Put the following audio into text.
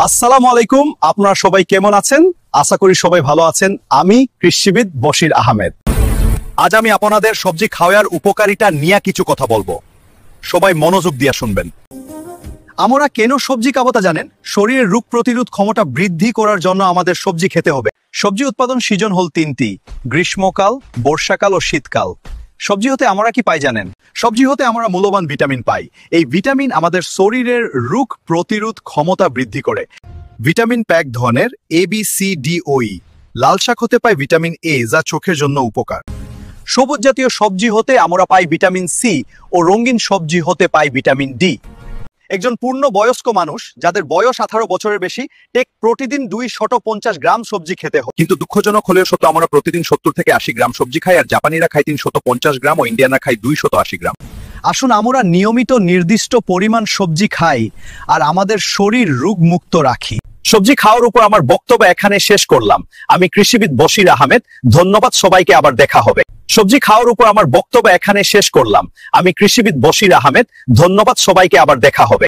আসসালামু আলাইকুম, আপনারা সবাই কেমন আছেন? আশা করি সবাই ভালো আছেন। আমি কৃষিবিদ বশির আহমেদ। আজ আমি আপনাদের সবজি খাওয়ার উপকারিতা নিয়ে কিছু কথা বলবো। সবাই মনোযোগ দিয়ে শুনবেন। আমরা কেন সবজি খাবো তা জানেন? শরীরের রোগ প্রতিরোধ ক্ষমতা বৃদ্ধি করার জন্য আমাদের সবজি খেতে হবে। সবজি উৎপাদন সিজন হল তিনটি: গ্রীষ্মকাল, বর্ষাকাল ও শীতকাল। সবজি হতে আমরা কি পাই জানেন? সবজি হতে আমরা মূল্যবান ভিটামিন পাই। এই ভিটামিন আমাদের শরীরের রোগ প্রতিরোধ ক্ষমতা বৃদ্ধি করে। ভিটামিন প্যাক ধরনের এ বি সি ডি ও ই। লাল শাক হতে পাই ভিটামিন এ, যা চোখের জন্য উপকার। সবুজ জাতীয় সবজি হতে আমরা পাই ভিটামিন সি ও রঙিন সবজি হতে পাই ভিটামিন ডি। একজন পূর্ণ বয়স্ক মানুষ যাদের বয়স 18 বছরের বেশি প্রতিদিন 250 গ্রাম সবজি খেতে হয়। কিন্তু দুঃখজনক হলেও সত্য, আমরা প্রতিদিন 70 থেকে 80 গ্রাম সবজি খাই, আর জাপানিরা খায় 350 গ্রাম ও ইন্ডিয়ানরা খায় 280 গ্রাম। আসুন আমরা নিয়মিত নির্দিষ্ট পরিমাণ সবজি খাই আর আমাদের শরীর রোগ মুক্ত রাখি। সবজি খাওয়ার উপর আমার বক্তব্য এখানে শেষ করলাম। আমি কৃষিবিদ বশির আহমেদ। ধন্যবাদ সবাইকে, আবার দেখা হবে। সবজি খাওয়ার উপর আমার বক্তব্য এখানে শেষ করলাম। আমি কৃষিবিদ বশির আহমেদ। ধন্যবাদ সবাইকে, আবার দেখা হবে।